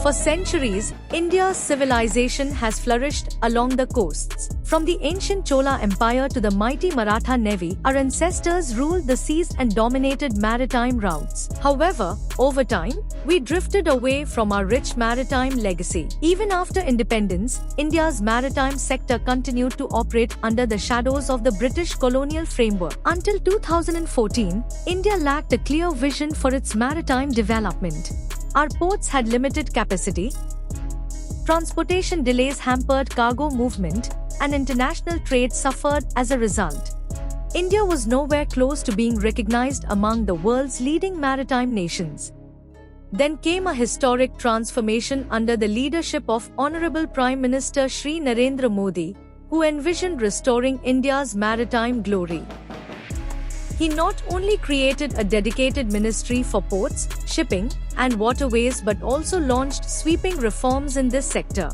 For centuries, India's civilization has flourished along the coasts. From the ancient Chola Empire to the mighty Maratha Navy, our ancestors ruled the seas and dominated maritime routes. However, over time, we drifted away from our rich maritime legacy. Even after independence, India's maritime sector continued to operate under the shadows of the British colonial framework. Until 2014, India lacked a clear vision for its maritime development. Our ports had limited capacity, transportation delays hampered cargo movement, and international trade suffered as a result. India was nowhere close to being recognized among the world's leading maritime nations. Then came a historic transformation under the leadership of Honorable Prime Minister Shri Narendra Modi, who envisioned restoring India's maritime glory. He not only created a dedicated ministry for ports, shipping, and waterways but also launched sweeping reforms in this sector.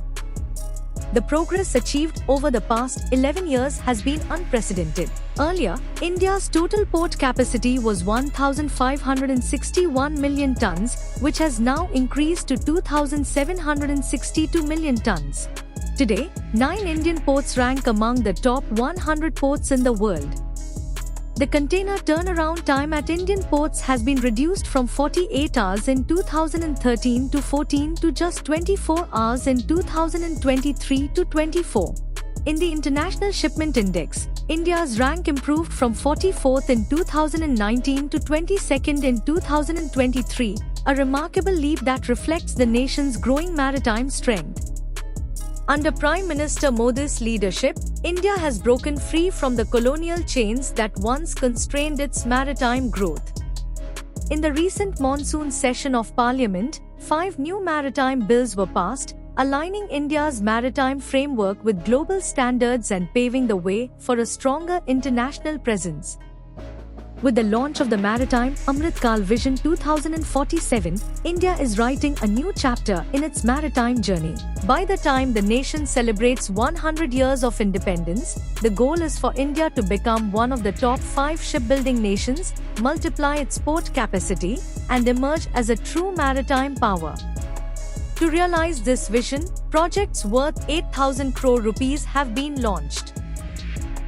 The progress achieved over the past 11 years has been unprecedented. Earlier, India's total port capacity was 1,561 million tons, which has now increased to 2,762 million tons. Today, 9 Indian ports rank among the top 100 ports in the world. The container turnaround time at Indian ports has been reduced from 48 hours in 2013 to 14 to just 24 hours in 2023 to 24. In the International Shipment Index, India's rank improved from 44th in 2019 to 22nd in 2023, a remarkable leap that reflects the nation's growing maritime strength. Under Prime Minister Modi's leadership, India has broken free from the colonial chains that once constrained its maritime growth. In the recent monsoon session of Parliament, 5 new maritime bills were passed, aligning India's maritime framework with global standards and paving the way for a stronger international presence. With the launch of the Maritime Amrit Kal Vision 2047, India is writing a new chapter in its maritime journey. By the time the nation celebrates 100 years of independence, the goal is for India to become one of the top 5 shipbuilding nations, multiply its port capacity, and emerge as a true maritime power. To realize this vision, projects worth 8,000 crore rupees have been launched.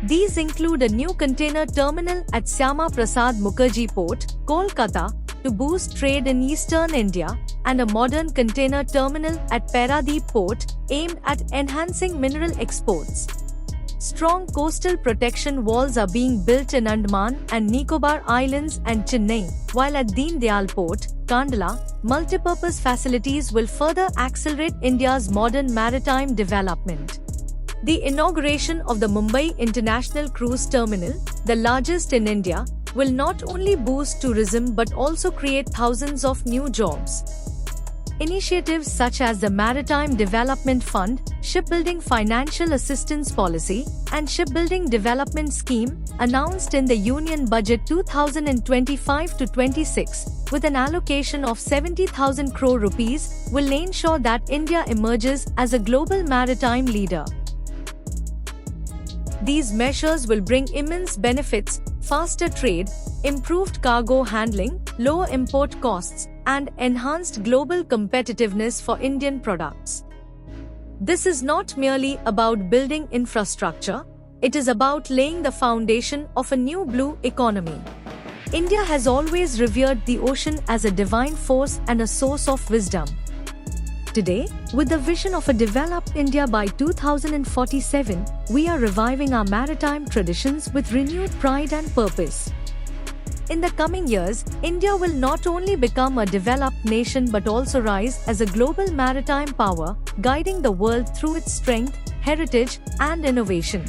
These include a new container terminal at Syama Prasad Mukherjee Port, Kolkata, to boost trade in eastern India, and a modern container terminal at Paradeep Port, aimed at enhancing mineral exports. Strong coastal protection walls are being built in Andaman and Nicobar Islands and Chennai, while at Deen Dayal Port, Kandla, multipurpose facilities will further accelerate India's modern maritime development. The inauguration of the Mumbai International Cruise Terminal, the largest in India, will not only boost tourism but also create thousands of new jobs. Initiatives such as the Maritime Development Fund, Shipbuilding Financial Assistance Policy, and Shipbuilding Development Scheme, announced in the Union Budget 2025-26, with an allocation of 70,000 crore rupees, will ensure that India emerges as a global maritime leader. These measures will bring immense benefits: faster trade, improved cargo handling, lower import costs, and enhanced global competitiveness for Indian products. This is not merely about building infrastructure, it is about laying the foundation of a new blue economy. India has always revered the ocean as a divine force and a source of wisdom. Today, with the vision of a developed India by 2047, we are reviving our maritime traditions with renewed pride and purpose. In the coming years, India will not only become a developed nation but also rise as a global maritime power, guiding the world through its strength, heritage, and innovation.